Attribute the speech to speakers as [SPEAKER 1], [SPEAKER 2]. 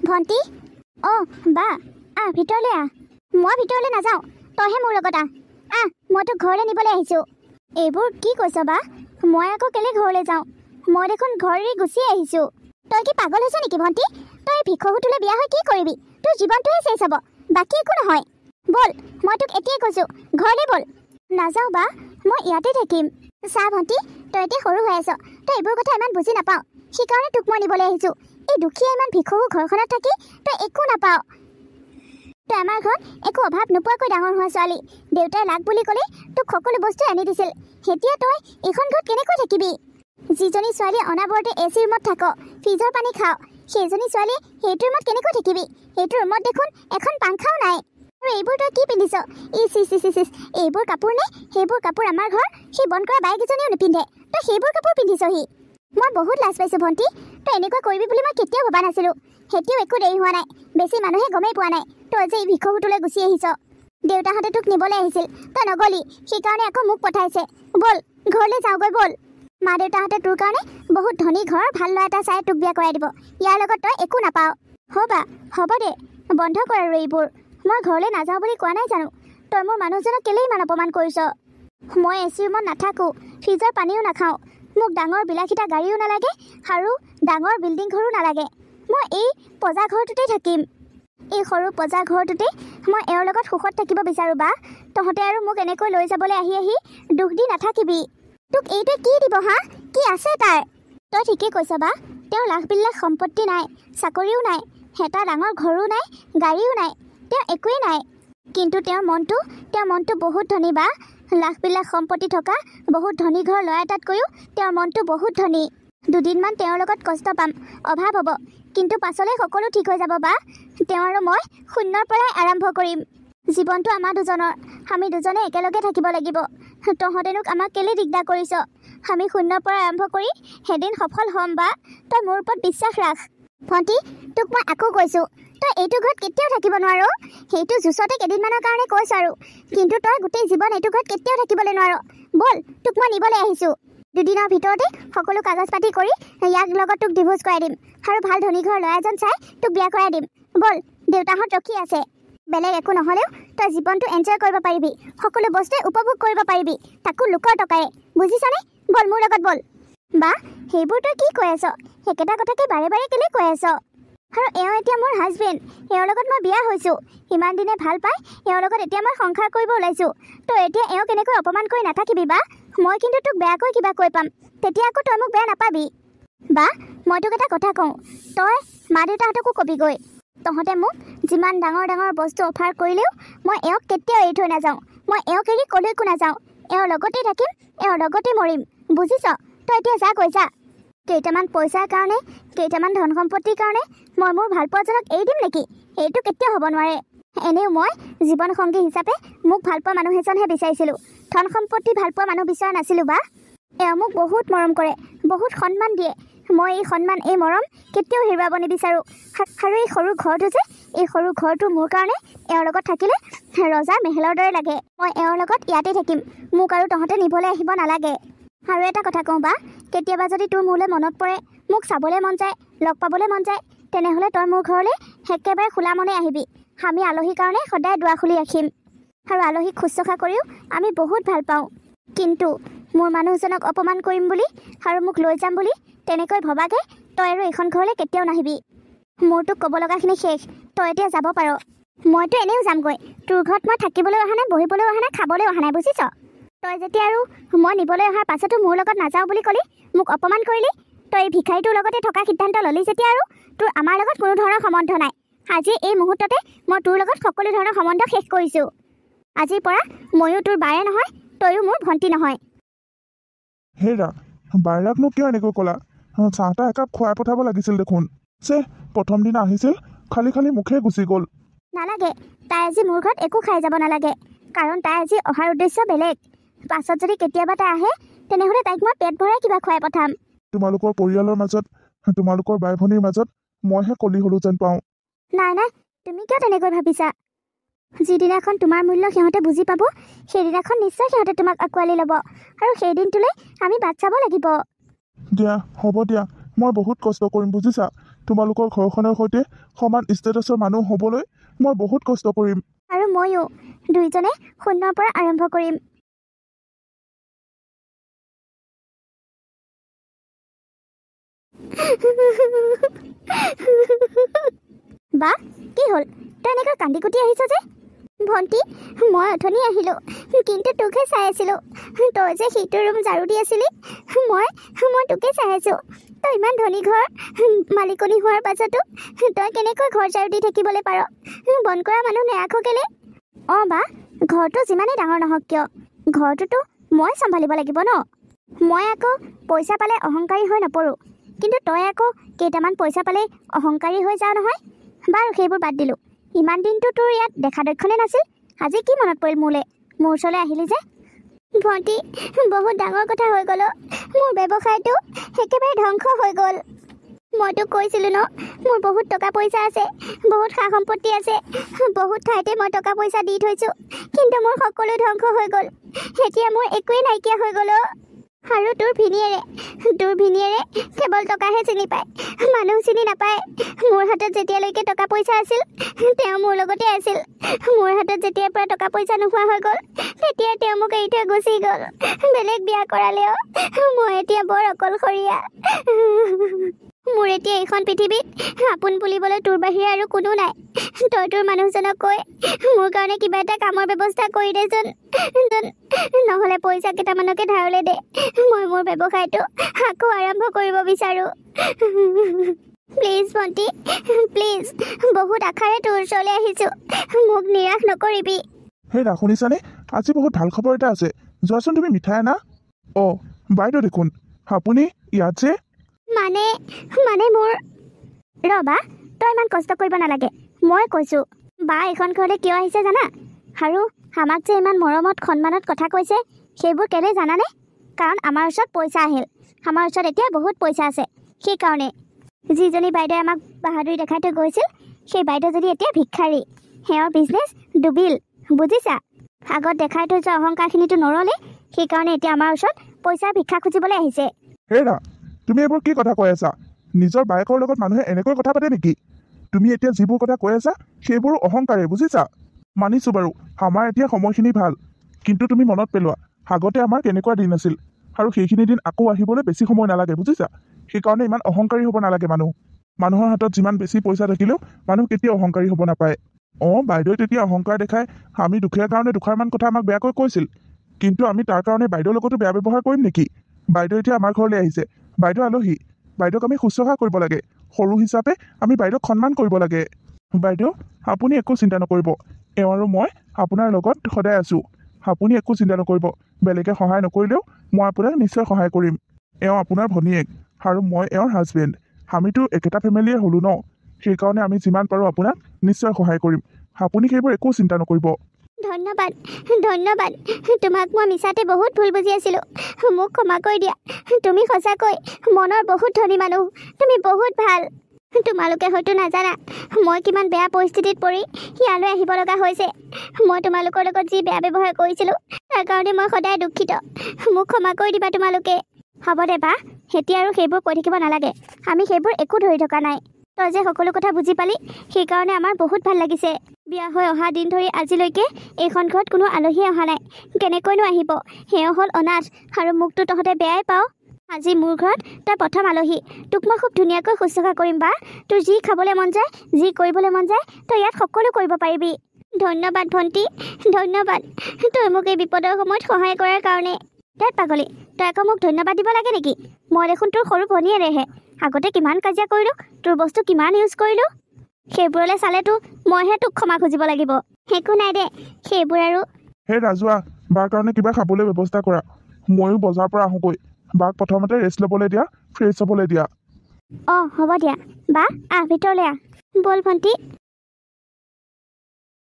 [SPEAKER 1] ভণ্টি অঁ বা ভিতৰলৈ মই ভিতৰলৈ নাযাওঁ, তইহে মোৰ লগত মই তোক ঘৰলৈ নিবলৈ আহিছোঁ। এইবোৰ কি কৈছ বা? মই আকৌ কেলৈ ঘৰলৈ যাওঁ? মই দেখোন ঘৰ এৰি গুচি আহিছোঁ। তই কি পাগল হৈছ নেকি ভণ্টি? তই ভিক্ষুকটোলৈ বিয়া হৈ কি কৰিবি? তোৰ জীৱনটোহে চেচ হ'ব, বাকী একো নহয়। ব'ল, মই তোক এতিয়াই কৈছোঁ, ঘৰলৈ ব'ল। নাযাওঁ বা, মই ইয়াতে থাকিম। চা ভণ্টি, তই এতিয়া সৰু হৈ আছ, তই এইবোৰ কথা ইমান বুজি নাপাওঁ, সেইকাৰণে তোক মই নিবলৈ আহিছোঁ। এই দুখীয়া ইমান ভিক্ষুক ঘৰখনত থাকি তই একো নাপাওঁ। তই আমাৰ ঘৰত একো অভাৱ নোপোৱাকৈ ডাঙৰ হোৱা ছোৱালী। দেউতাই লাগ বুলি ক'লে তোক সকলো বস্তু আনি দিছিল। এতিয়া তই এইখন ঘৰত কেনেকৈ থাকিবি? যিজনী ছোৱালীয়ে অনাবৰতে AC ৰুমত থাক, ফ্ৰিজৰ পানী খাওঁ, সেইজনী ছোৱালীয়ে সেইটো ৰুমত কেনেকৈ থাকিবি? সেইটো ৰুমত দেখোন এখন পাংখাও নাই। আৰু এইবোৰ তই কি পিন্ধিছ? ইচ, এইবোৰ কাপোৰ নে? সেইবোৰ কাপোৰ আমাৰ ঘৰ সেই বন্ধ কৰা বাইকেইজনীও নিপিন্ধে, তই সেইবোৰ কাপোৰ পিন্ধিছহি। মই বহুত লাজ পাইছোঁ ভণ্টি, তই এনেকুৱা কৰিবি বুলি মই কেতিয়াও ভবা নাছিলোঁ। সেইটোও একো দেৰি হোৱা নাই, বেছি মানুহে গমেই পোৱা নাই তই যে এই ভিক্ষুকটোলৈ গুচি আহিছ। দেউতাহঁতে তোক নিবলৈ আহিছিল, তই নগলি, সেইকাৰণে আকৌ মোক পঠাইছে। ব'ল ঘৰলৈ যাওঁগৈ ব'ল। মা দেউতাহঁতে তোৰ কাৰণে বহুত ধনী ঘৰ ভাল ল'ৰা এটা চাই তোক বিয়া কৰাই দিব। ইয়াৰ লগত তই একো নাপাৱ। হ'ব দে, বন্ধ কৰ আৰু এইবোৰ। মই ঘৰলৈ নাযাওঁ বুলি কোৱা নাই জানো? তই মোৰ মানুহজনক কেলেই ইমান অপমান কৰিছ? মই AC ৰুমত নাথাকোঁ, ফ্ৰিজৰ পানীও নাখাওঁ, মোক ডাঙৰ বিলাসিতা গাড়ীও নালাগে আৰু ডাঙৰ বিল্ডিং ঘৰো নালাগে। মই এই পজা ঘৰটোতেই থাকিম। এই সৰু পজা ঘৰটোতেই মই এওঁৰ লগত সুখত থাকিব বিচাৰোঁ বা। তহঁতে আৰু মোক এনেকৈ লৈ যাবলৈ আহি দুখ দি নাথাকিবি। তোক এইটোৱে কি দিব কি আছে তাৰ? তই ঠিকেই কৈছ বা, তেওঁৰ লাখ বিলাক সম্পত্তি নাই, চাকৰিও নাই, এটা ডাঙৰ ঘৰো নাই, গাড়ীও নাই, তেওঁ একোৱেই নাই। কিন্তু তেওঁৰ মনটো বহুত ধনী বা। লাখ বিলাক সম্পত্তি থকা বহুত ধনী ঘৰ ল'ৰা এটাতকৈও তেওঁৰ মনটো বহুত ধনী। দুদিনমান তেওঁৰ লগত কষ্ট পাম, অভাৱ হ'ব, কিন্তু পাছলৈ সকলো ঠিক হৈ যাব বা। তেওঁ আৰু মই শূন্যৰ পৰাই আৰম্ভ কৰিম। জীৱনটো আমাৰ দুজনৰ, আমি দুজনে একেলগে থাকিব লাগিব। তহঁতেনো আমাক কেলে দিগদাৰ কৰিছ? আমি শূন্যৰ পৰা আৰম্ভ কৰি এদিন সফল হ'ম বা, তই মোৰ ওপৰত বিশ্বাস ৰাখ। ভণ্টি, তোক মই আকৌ কৈছোঁ, তই এইটো ঘৰত কেতিয়াও থাকিব নোৱাৰ। সেইটো জুচতে কেইদিনমানৰ কাৰণে কৈছোঁ আৰু, কিন্তু তই গোটেই জীৱন এইটো ঘৰত কেতিয়াও থাকিবলৈ নোৱাৰ। ব'ল, তোক মই নিবলৈ আহিছোঁ। দুদিনৰ ভিতৰতে সকলো কাগজ পাতি কৰি ইয়াক লগত তোক ডিভোৰ্চ কৰাই দিম আৰু ভাল ধনী ঘৰ ল'ৰা এজন চাই তোক বিয়া কৰাই দিম। ব'ল, দেউতাহঁত ৰখি আছে। বেলেগ একো নহ'লেও তই জীৱনটো এনজয় কৰিব পাৰিবি, সকলো বস্তুৱে উপভোগ কৰিব পাৰিবি, তাকো লোকৰ টকাৰে, বুজিছনে? ব'ল মোৰ লগত ব'ল। বা, সেইবোৰ তই কি কৈ আছ? একেটা কথাকে বাৰে বাৰে কেলে কৈ আছ? আৰু এওঁ এতিয়া মোৰ হাজবেণ্ড, এওঁৰ লগত মই বিয়া হৈছোঁ। ইমান দিনে ভাল পাই এওঁৰ লগত এতিয়া মই সংসাৰ কৰিব ওলাইছোঁ। তই এতিয়া এওঁক এনেকৈ অপমান কৰি নাথাকিবি বা। মই কিন্তু তোক বেয়াকৈ কিবা কৈ পাম, তেতিয়া আকৌ তই মোক বেয়া নাপাবি। বা, মই তোক এটা কথা কওঁ, তই মা দেউতাহঁতকো কবিগৈ। তহঁতে মোক যিমান ডাঙৰ ডাঙৰ বস্তু অফাৰ কৰিলেও মই এওঁক কেতিয়াও এৰি থৈ নাযাওঁ। মই এওঁক এৰি ক'লৈকো নাযাওঁ, এওঁৰ লগতেই থাকিম, এওঁৰ লগতেই মৰিম, বুজিছ? তই এতিয়া যা কৈ যা। কেইটামান পইচাৰ কাৰণে, কেইটামান ধন সম্পত্তিৰ কাৰণে মই মোৰ ভালপোৱাজনক এৰি দিম নেকি? এইটো কেতিয়াও হ'ব নোৱাৰে। এনেও মই জীৱন সংগী হিচাপে মোক ভালপোৱা মানুহ এজনহে বিচাৰিছিলোঁ, ধন সম্পত্তি ভালপোৱা মানুহ বিচৰা নাছিলোঁ বা। এওঁ মোক বহুত মৰম কৰে, বহুত সন্মান দিয়ে। মই এই সন্মান, এই মৰম কেতিয়াও হেৰুৱাব নিবিচাৰোঁ। আৰু এই সৰু ঘৰটো যে, এই সৰু ঘৰটো মোৰ কাৰণে এওঁৰ লগত থাকিলে ৰজাৰ মেহেলৰ দৰে লাগে। মই এওঁৰ লগত ইয়াতে থাকিম, মোক আৰু তহঁতে নিবলৈ আহিব নালাগে। আৰু এটা কথা কওঁ বা, কেতিয়াবা যদি তোৰ মোলৈ মনত পৰে, মোক চাবলৈ মন যায়, লগ পাবলৈ মন যায়, তেনেহ'লে তই মোৰ ঘৰলৈ একেবাৰে খোলা মনে আহিবি। আমি আলহীৰ কাৰণে সদায় দুৱাৰ খুলি ৰাখিম। আৰু আলহীক শুশ্ৰূষা কৰিও আমি বহুত ভাল পাওঁ। কিন্তু মোৰ মানুহজনক অপমান কৰিম বুলি আৰু মোক লৈ যাম বুলি তেনেকৈ ভবাকৈ তই আৰু এইখন ঘৰলৈ কেতিয়াও নাহিবি। মোৰ তোক ক'ব লগাখিনি শেষ, তই এতিয়া যাব পাৰ। মইতো এনেও যামগৈ, তোৰ ঘৰত মই থাকিবলৈ অহা নাই, বহিবলৈ অহা নাই, খাবলৈ অহা নাই, বুজিছ? তই যেতিয়া আৰু মই নিবলৈ অহাৰ পাছতো মোৰ লগত নাযাওঁ বুলি ক'লি, মোক অপমান কৰিলি, তই এই ভিক্ষাৰীটোৰ লগতে থকা সিদ্ধান্ত ল'লি যেতিয়া আৰু তোৰ আমাৰ লগত কোনো ধৰণৰ সম্বন্ধ নাই। আজি এই মুহূৰ্ততে মই তোৰ লগত সকলো ধৰণৰ সম্বন্ধ শেষ কৰিছোঁ। আজিৰ পৰা ময়ো তোৰ বাৰে নহয়, তয়ো মোৰ ভণ্টি নহয়।
[SPEAKER 2] হেৰা, বাইৰাকনো কিয় এনেকৈ ক'লা? চাহ তাহ একাপ খুৱাই পঠাব লাগিছিল দেখোন। প্ৰথম দিনা আহিছিল, খালি খালি মুখে গুচি গ'ল।
[SPEAKER 1] নালাগে, তাই আজি মোৰ ঘৰত একো খাই যাব নালাগে, কাৰণ তাই আজি অহাৰ উদ্দেশ্য বেলেগ। পাছত যদি কেতিয়াবা তাই আহে, তেনেহ'লে তাইক মই পেট ভৰাই কিবা খুৱাই পঠাম।
[SPEAKER 2] তোমালোকৰ পৰিয়ালৰ মাজত, তোমালোকৰ বাই ভনীৰ মাজত মইহে কলি হ'লো যেন পাওঁ।
[SPEAKER 1] নাই নাই, তুমি কিয় তেনেকৈ ভাবিছা? যিদিনাখন তোমাৰ মূল্য সিহঁতে বুজি পাব, সেইদিনাখন নিশ্চয় সিহঁতে তোমাক আঁকোৱালি ল'ব, আৰু সেই দিনটোলৈ আমি বাট চাব লাগিব।
[SPEAKER 2] দিয়া, হ'ব দিয়া, মই বহুত কষ্ট কৰিম বুজিছা। তোমালোকৰ ঘৰখনৰ সৈতে সমান ষ্টেটাছৰ মানুহ হ'বলৈ মই বহুত কষ্ট কৰিম।
[SPEAKER 1] আৰু ময়ো দুইজনে শূন্যৰ পৰা আৰম্ভ কৰিম। বা কি হ'ল তই এনেকৈ কান্দি কুটি আহিছ যে? ভণ্টি মই অথনি আহিলোঁ কিন্তু তোকহে চাই আছিলোঁ। তই যে সিটো ৰুম ঝাৰু দি আছিলি মই তোকে চাই আছোঁ। তই ইমান ধনী ঘৰ মালিকনী হোৱাৰ পাছতো তই কেনেকৈ ঘৰ ঝাৰু দি থাকিবলৈ পাৰ? বন্ধ কৰা মানুহ নেৰাখ কেলে? অঁ বা ঘৰটো যিমানেই ডাঙৰ নহওক কিয় ঘৰটোতো মই চম্ভালিব লাগিব ন। মই আকৌ পইচা পালে অহংকাৰী হৈ নপৰোঁ, কিন্তু তই আকৌ কেইটামান পইচা পালে অহংকাৰী হৈ যাওঁ নহয়। বাৰু সেইবোৰ বাদ দিলোঁ। ইমান দিনটো তোৰ ইয়াত দেখা দক্ষণে নাছিল, আজি কি মনত পৰিল মোৰ ওচৰলৈ আহিলি যে? ভণ্টি বহুত ডাঙৰ কথা হৈ গ'ল। মোৰ ব্যৱসায়টো একেবাৰে ধ্বংস হৈ গ'ল। মই তোক কৈছিলোঁ ন মোৰ বহুত টকা পইচা আছে, বহুত সা সম্পত্তি আছে, বহুত ঠাইতে মই টকা পইচা দি থৈছোঁ, কিন্তু মোৰ সকলো ধ্বংস হৈ গ'ল। এতিয়া মোৰ একোৱেই নাইকিয়া হৈ গ'ল। আৰু তোৰ ভিনীয়েৰে কেৱল টকাহে চিনি পায়, মানুহ চিনি নাপায়। মোৰ হাতত যেতিয়ালৈকে টকা পইচা আছিল তেওঁ মোৰ লগতে আছিল। মোৰ হাতত যেতিয়াৰ পৰা টকা পইচা নোহোৱা হৈ গ'ল তেতিয়াই তেওঁ মোক এৰি থৈ গুচি গ'ল। বেলেগ বিয়া কৰালেও মই এতিয়া বৰ অকলশৰীয়া। মোৰ এতিয়া এইখন পৃথিৱীত আপোন বুলিবলৈ তোৰ বাহিৰে আৰু কোনো নাই। তই তোৰ মানুহজনক কৈ মোৰ কাৰণে কিবা এটা কামৰ ব্যৱস্থা কৰি দেচোন, নহ'লে পইচা কেইটামানকে ধাৰলৈ দে। মই মোৰ ব্যৱসায়টো আকৌ আৰম্ভ কৰিব বিচাৰোঁ। প্লিজ ভণ্টি প্লিজ, বহুত আশাৰে তোৰ ওচৰলৈ আহিছোঁ, মোক নিৰাশ নকৰিবি।
[SPEAKER 2] হেৰা শুনিছানে? আজি বহুত ভাল খবৰ এটা আছে। যোৱাচোন তুমি মিঠাই আনা। অঁ বাইদেউ দেখোন আপুনি ইয়াত যে?
[SPEAKER 1] মানে মোৰ ৰবা, তই ইমান কষ্ট কৰিব নালাগে। মই কৈছোঁ বা এইখন ঘৰলৈ কিয় আহিছে জানা? আৰু আমাক যে ইমান মৰমত সন্মানত কথা কৈছে সেইবোৰ কেলৈ জানানে? কাৰণ আমাৰ ওচৰত পইচা আহিল। আমাৰ ওচৰত এতিয়া বহুত পইচা আছে। সেইকাৰণে যিজনী বাইদেৱে আমাক বাহাদুৰি দেখাই থৈ গৈছিল সেই বাইদেউজনী এতিয়া ভিক্ষাৰী। সেৱাৰ বিজনেছ ডুবিল, বুজিছা? আগত দেখাই থৈ যোৱা অহংকাৰখিনিতো নৰলে, সেইকাৰণে এতিয়া আমাৰ ওচৰত পইচাৰ ভিক্ষা খুজিবলৈ আহিছে।
[SPEAKER 2] হেৰা তুমি এইবোৰ কি কথা কৈ আছা? নিজৰ বায়েকৰ লগত মানুহে এনেকৈ কথা পাতে নেকি? তুমি এতিয়া যিবোৰ কথা কৈ আছা সেইবোৰ অহংকাৰে, বুজিছা? মানিছোঁ বাৰু আমাৰ এতিয়া সময়খিনি ভাল, কিন্তু তুমি মনত পেলোৱা আগতে আমাৰ কেনেকুৱা দিন আছিল, আৰু সেইখিনি দিন আকৌ আহিবলৈ বেছি সময় নালাগে, বুজিছা? সেইকাৰণে ইমান অহংকাৰী হ'ব নালাগে। মানুহৰ হাতত যিমান বেছি পইচা থাকিলেও মানুহ কেতিয়াও অহংকাৰী হ'ব নাপায়। অঁ বাইদেৱে তেতিয়া অহংকাৰ দেখাই আমি দুখীয়া কাৰণে দুষাৰমান কথা আমাক বেয়াকৈ কৈছিল, কিন্তু আমি তাৰ কাৰণে বাইদেউৰ লগতো বেয়া ব্যৱহাৰ কৰিম নেকি? বাইদেউ এতিয়া আমাৰ ঘৰলৈ আহিছে, বাইদেউ আলহী, বাইদেউক আমি শুশ্ৰূষা কৰিব লাগে। সৰু হিচাপে আমি বাইদেউক সন্মান কৰিব লাগে। বাইদেউ আপুনি একো চিন্তা নকৰিব, এওঁ আৰু মই আপোনাৰ লগত সদায় আছোঁ। আপুনি একো চিন্তা নকৰিব, বেলেগে সহায় নকৰিলেও মই আপোনাক নিশ্চয় সহায় কৰিম। এওঁ আপোনাৰ ভনীয়েক আৰু মই এওঁৰ হাজবেণ্ড। আমিতো একেটা ফেমিলিয়ে হ'লোঁ ন, সেইকাৰণে আমি যিমান পাৰোঁ আপোনাক নিশ্চয় সহায় কৰিম। আপুনি সেইবোৰ একো চিন্তা নকৰিব।
[SPEAKER 1] ধন্যবাদ ধন্যবাদ, তোমাক মই মিছাতে বহুত ভুল বুজি আছিলোঁ। মোক ক্ষমা কৰি দিয়া। তুমি সঁচাকৈ মনৰ বহুত ধনী মানুহ, তুমি বহুত ভাল। তোমালোকে হয়তো নাজানা মই কিমান বেয়া পৰিস্থিতিত পৰি ইয়ালৈ আহিব লগা হৈছে। মই তোমালোকৰ লগত যি বেয়া ব্যৱহাৰ কৰিছিলোঁ তাৰ কাৰণে মই সদায় দুখিত। মোক ক্ষমা কৰি দিবা তোমালোকে। হ'ব দে বা, এতিয়া আৰু সেইবোৰ কৈ থাকিব নালাগে। আমি সেইবোৰ একো ধৰি থকা নাই। তই যে সকলো কথা বুজি পালি সেইকাৰণে আমাৰ বহুত ভাল লাগিছে। বিয়া হৈ অহা দিন ধৰি আজিলৈকে এইখন ঘৰত কোনো আলহীয়ে অহা নাই। কেনেকৈনো আহিব? সেও হ'ল অনাথ, আৰু মোকতো তহঁতে বেয়াই পাওঁ। আজি মোৰ ঘৰত তই প্ৰথম আলহী। তোক মই খুব ধুনীয়াকৈ শুশ্ৰূষা কৰিম বা। তোৰ যি খাবলৈ মন যায়, যি কৰিবলৈ মন যায় তই ইয়াত সকলো কৰিব পাৰিবি। ধন্যবাদ ভণ্টি, ধন্যবাদ। তই মোক এই বিপদৰ সময়ত সহায় কৰাৰ কাৰণে। দেখ পাগলী, তই আকৌ মোক ধন্যবাদ দিব লাগে নেকি? মই দেখোন তোৰ সৰু ভনীয়েৰেহে। আগতে কিমান কাজিয়া কৰিলোঁ, তোৰ বস্তু কিমান ইউজ কৰিলোঁ, সেইবোৰলৈ চালেতো মইহে তোক ক্ষমা খুজিব লাগিব। একো নাই দে, সেইবোৰ আৰু।
[SPEAKER 2] হে ৰাজুৱা, বাৰ কাৰণে কিবা খাবলৈ ব্যৱস্থা কৰা। ময়ো বজাৰৰ পৰা আহোঁগৈ। বাক প্ৰথমতে ৰেষ্ট ল'বলৈ দিয়া, ফ্ৰেছ হ'বলৈ দিয়া।
[SPEAKER 1] অঁ হ'ব দিয়া। বা ভিতৰলৈ আহ। ব'ল ভণ্টি।